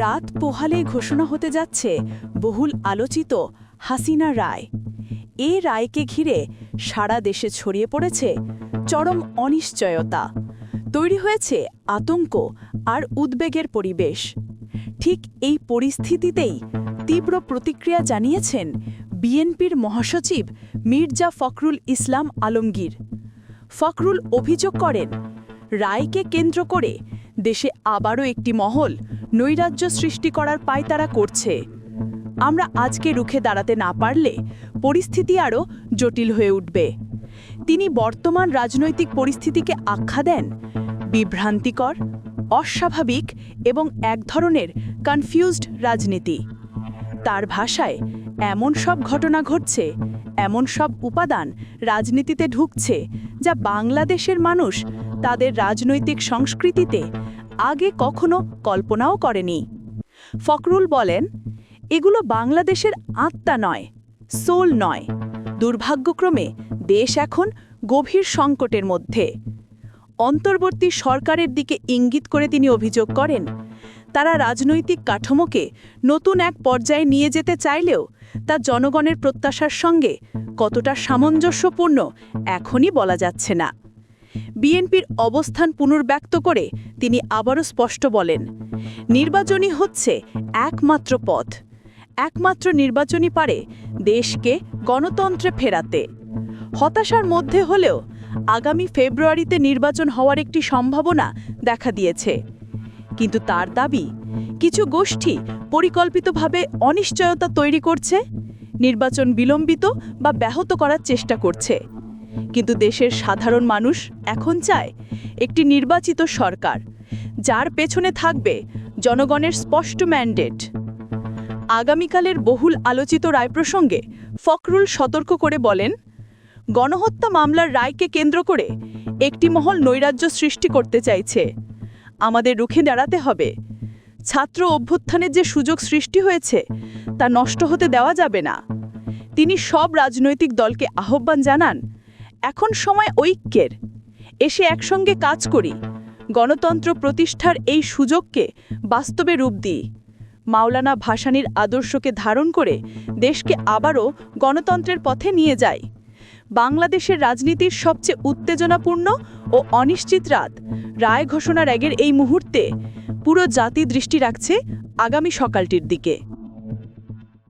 রাত পোহালে ঘোষণা হতে যাচ্ছে বহুল আলোচিত হাসিনা রায়। এ রায়কে ঘিরে সারা দেশে ছড়িয়ে পড়েছে চরম অনিশ্চয়তা। তৈরি হয়েছে আতঙ্ক আর উদ্বেগের পরিবেশ। ঠিক এই পরিস্থিতিতেই তীব্র প্রতিক্রিয়া জানিয়েছেন বিএনপির মহাসচিব মির্জা ফখরুল ইসলাম আলমগীর। ফখরুল অভিযোগ করেন, রায়কে কেন্দ্র করে দেশে আবারও একটি মহল নৈরাজ্য সৃষ্টি করার পায়তারা করছে। আমরা আজকে রুখে দাঁড়াতে না পারলে পরিস্থিতি আরও জটিল হয়ে উঠবে। তিনি বর্তমান রাজনৈতিক পরিস্থিতিকে আখ্যা দেন বিভ্রান্তিকর, অস্বাভাবিক এবং এক ধরনের কনফিউজড রাজনীতি। তার ভাষায়, এমন সব ঘটনা ঘটছে, এমন সব উপাদান রাজনীতিতে ঢুকছে যা বাংলাদেশের মানুষ তাদের রাজনৈতিক সংস্কৃতিতে আগে কখনো কল্পনাও করেনি। ফখরুল বলেন, এগুলো বাংলাদেশের আত্মা নয়, সোল নয়। দুর্ভাগ্যক্রমে দেশ এখন গভীর সংকটের মধ্যে। অন্তর্বর্তী সরকারের দিকে ইঙ্গিত করে তিনি অভিযোগ করেন, তারা রাজনৈতিক কাঠামোকে নতুন এক পর্যায়ে নিয়ে যেতে চাইলেও তা জনগণের প্রত্যাশার সঙ্গে কতটা সামঞ্জস্যপূর্ণ এখনই বলা যাচ্ছে না। বিএনপির অবস্থান পুনর্ব্যক্ত করে তিনি আবারও স্পষ্ট বলেন, নির্বাচনই হচ্ছে একমাত্র পথ। একমাত্র নির্বাচনই পারে দেশকে গণতন্ত্রে ফেরাতে। হতাশার মধ্যে হলেও আগামী ফেব্রুয়ারিতে নির্বাচন হওয়ার একটি সম্ভাবনা দেখা দিয়েছে। কিন্তু তার দাবি, কিছু গোষ্ঠী পরিকল্পিতভাবে অনিশ্চয়তা তৈরি করছে, নির্বাচন বিলম্বিত বা ব্যাহত করার চেষ্টা করছে। কিন্তু দেশের সাধারণ মানুষ এখন চায় একটি নির্বাচিত সরকার, যার পেছনে থাকবে জনগণের স্পষ্ট ম্যান্ডেট। আগামীকালের বহুল আলোচিত রায় প্রসঙ্গে ফখরুল সতর্ক করে বলেন, গণহত্যা মামলার রায়কে কেন্দ্র করে একটি মহল নৈরাজ্য সৃষ্টি করতে চাইছে। আমাদের রুখে দাঁড়াতে হবে। ছাত্র অভ্যুত্থানের যে সুযোগ সৃষ্টি হয়েছে তা নষ্ট হতে দেওয়া যাবে না। তিনি সব রাজনৈতিক দলকে আহ্বান জানান, এখন সময় ঐক্যের। এসে একসঙ্গে কাজ করি, গণতন্ত্র প্রতিষ্ঠার এই সুযোগকে বাস্তবে রূপ দিই। মাওলানা ভাসানীর আদর্শকে ধারণ করে দেশকে আবারও গণতন্ত্রের পথে নিয়ে যাই। বাংলাদেশের রাজনীতির সবচেয়ে উত্তেজনাপূর্ণ ও অনিশ্চিত রাত, রায় ঘোষণার আগের এই মুহূর্তে পুরো জাতি দৃষ্টি রাখছে আগামী সকালটির দিকে।